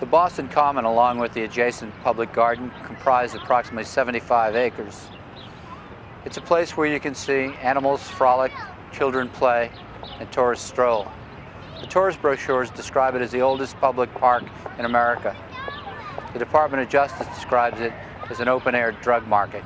Boston Common, along with the adjacent public garden, comprise approximately 75 acres. It's a place where you can see animals frolic, children play, and tourists stroll. The tourist brochures describe it as the oldest public park in America. The Department of Justice describes it as an open-air drug market.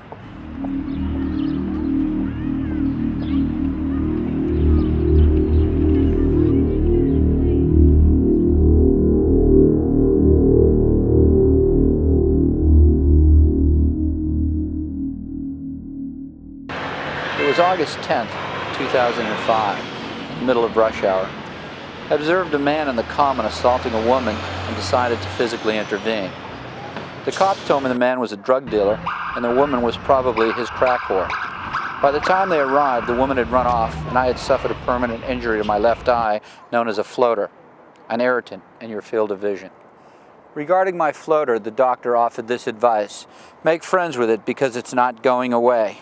It was August 10th, 2005, in the middle of rush hour. I observed a man in the Common assaulting a woman and decided to physically intervene. The cops told me the man was a drug dealer and the woman was probably his crack whore. By the time they arrived, the woman had run off and I had suffered a permanent injury to my left eye known as a floater, an irritant in your field of vision. Regarding my floater, the doctor offered this advice: make friends with it because it's not going away.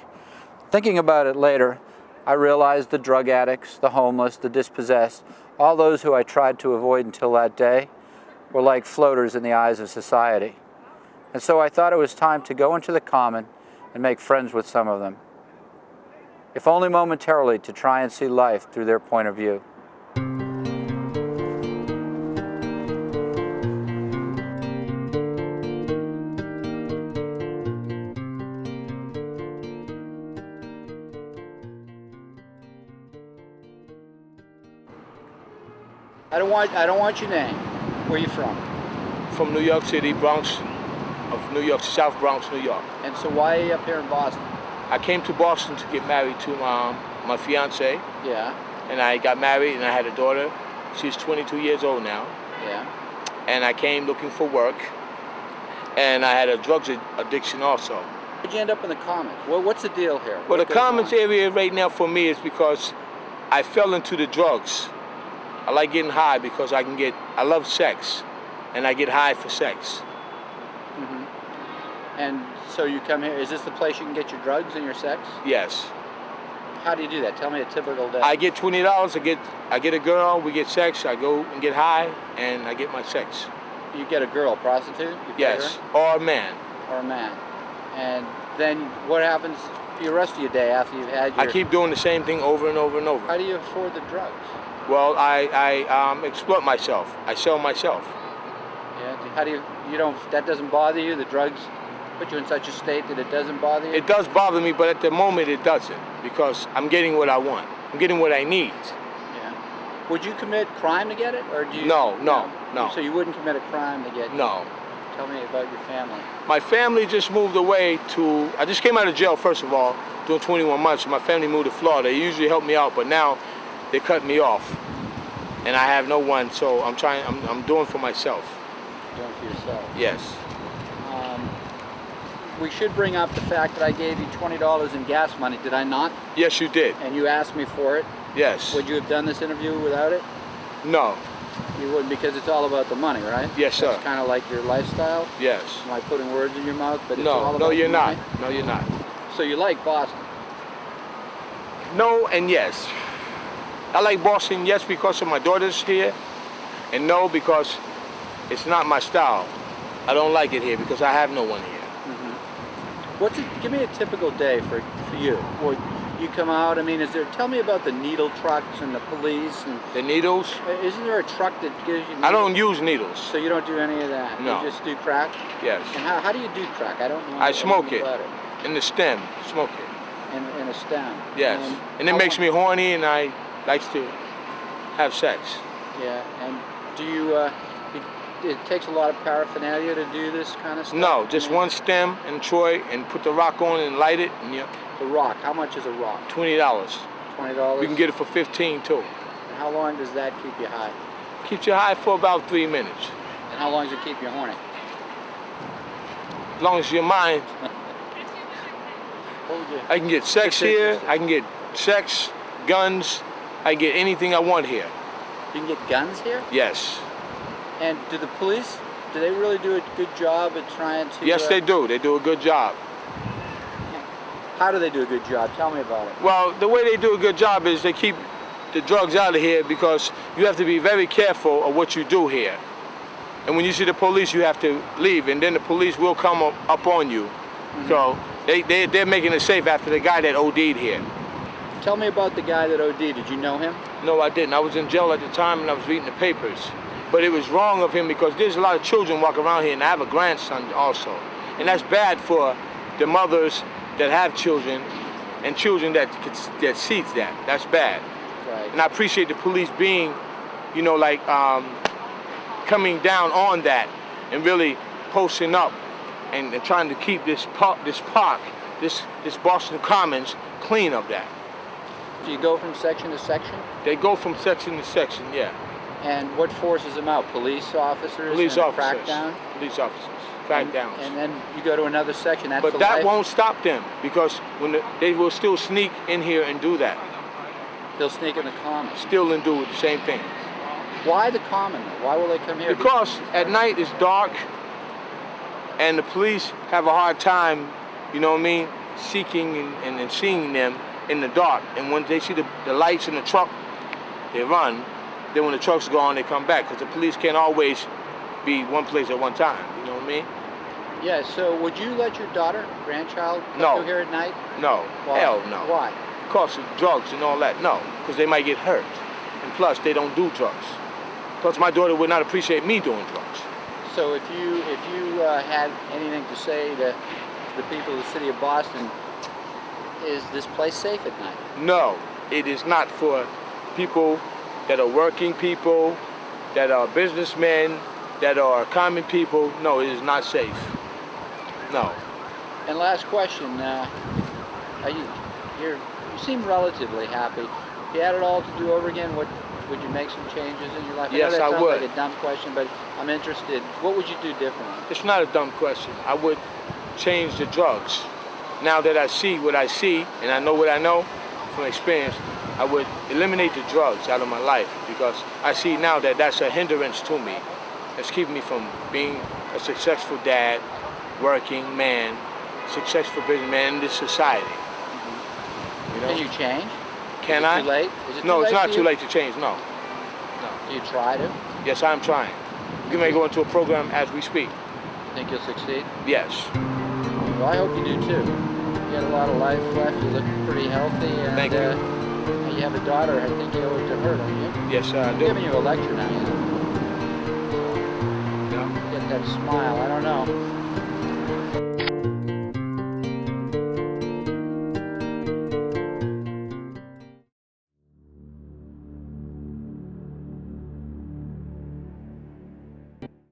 Thinking about it later, I realized the drug addicts, the homeless, the dispossessed, all those who I tried to avoid until that day, were like floaters in the eyes of society. And so I thought it was time to go into the Common and make friends with some of them, if only momentarily, to try and see life through their point of view. I don't want your name. Where are you from? From New York City, Bronx, of New York, South Bronx, New York. And so why are you up here in Boston? I came to Boston to get married to my fiance. Yeah. And I got married and I had a daughter. She's 22 years old now. Yeah. And I came looking for work. And I had a drugs addiction also. How did you end up in the Commons? Well, what's the deal here? Well, the Commons area right now for me is because I fell into the drugs. I like getting high because I love sex, and I get high for sex. Mm-hmm. And so you come here, is this the place you can get your drugs and your sex? Yes. How do you do that? Tell me a typical day. I get $20, I get a girl, we get sex, I go and get high, and I get my sex. You get a girl, a prostitute? You yes, or a man. Or a man. And then what happens for the rest of your day after you've had your... I keep doing the same thing over and over and over. How do you afford the drugs? Well, I exploit myself. I sell myself. Yeah. How do that doesn't bother you? The drugs put you in such a state that it doesn't bother you? It does bother me, but at the moment it doesn't, because I'm getting what I want. I'm getting what I need. Yeah. Would you commit crime to get it, or do you? No. So you wouldn't commit a crime to get it? No. Tell me about your family. My family just moved away to. I just came out of jail, first of all, doing 21 months. My family moved to Florida. They usually help me out, but now they cut me off, and I have no one, so I'm doing for myself. Doing for yourself? Yes. We should bring up the fact that I gave you $20 in gas money, did I not? Yes, you did. And you asked me for it? Yes. Would you have done this interview without it? No. You wouldn't, because it's all about the money, right? Yes, sir. It's kind of like your lifestyle? Yes. Am I putting words in your mouth? But it's no, all about no, you're the not. money? No, you're not. So you like Boston? No and yes. I like Boston, yes, because of my daughter's here, and no, because it's not my style. I don't like it here because I have no one here. Mm-hmm. Give me a typical day for you. Or you come out, tell me about the needle trucks and the police. And the needles? Isn't there a truck that gives you needles? I don't use needles. So you don't do any of that? No. You just do crack? Yes. And how do you do crack? I don't know. I smoke it. In the stem, smoke it. In a stem? Yes. And it makes me horny and I like to have sex. Yeah, and do you, it takes a lot of paraphernalia to do this kind of stuff? No, just one stem and Troy and put the rock on and light it. And the rock, how much is a rock? $20. $20? We can get it for $15 too. And how long does that keep you high? Keeps you high for about 3 minutes. And how long does it keep you horny? As long as your mind. I can get sex here, I can get sex, guns, I can get anything I want here. You can get guns here? Yes. And do the police, do they really do a good job at trying to... Yes, they do. They do a good job. How do they do a good job? Tell me about it. Well, the way they do a good job is they keep the drugs out of here because you have to be very careful of what you do here. And when you see the police, you have to leave, and then the police will come up on you. So they're making it safe after the guy that OD'd here. Tell me about the guy that OD'd. Did you know him? No, I didn't. I was in jail at the time, and I was reading the papers. But it was wrong of him because there's a lot of children walking around here, and I have a grandson also. And that's bad for the mothers that have children and children that sees that. That's bad. Right. And I appreciate the police being, you know, like coming down on that and really posting up and trying to keep this park, this Boston Commons clean of that. Do you go from section to section? They go from section to section, yeah. And what forces them out? Police officers? Police and officers. Crackdown? Police officers. Crackdowns. And then you go to another section. That's but the that life? won't stop them because when they will still sneak in here and do that. They'll sneak in the common. Still and do the same thing. Why the common? Why will they come here? Because at night it's dark and the police have a hard time, you know what I mean, seeking and seeing them in the dark. And when they see the lights in the truck, they run. Then when the truck's gone, they come back because the police can't always be one place at one time, you know what I mean? Yeah, so would you let your daughter, grandchild, come No. through here at night? No. Why? Hell no. Why? Because of drugs and all that, no. Because they might get hurt. And plus, they don't do drugs. Plus, my daughter would not appreciate me doing drugs. So if you had anything to say to the people of the city of Boston, is this place safe at night? No, it is not for people that are working people, that are businessmen, that are common people. No, it is not safe. No. And last question, you seem relatively happy. If you had it all to do over again, would you make some changes in your life? Yes, I know that I sounds would. like a dumb question, but I'm interested. What would you do differently? It's not a dumb question. I would change the drugs. Now that I see what I see and I know what I know from experience, I would eliminate the drugs out of my life because I see now that that's a hindrance to me. It's keeping me from being a successful dad, working man, successful businessman in this society. You know? Can you change? Can Is it I? Too late? Is it No, too it's late not for too you? late to change, no. Do you try to? Yes, I'm trying. You may go into a program as we speak. Think you'll succeed? Yes. Well, I hope you do too. You got a lot of life left. You look pretty healthy. And, Thank you. You have a daughter. I think you owe it to her, don't you? Yes, I I'm do. giving you a lecture now. You know? Yeah. Get that smile. I don't know.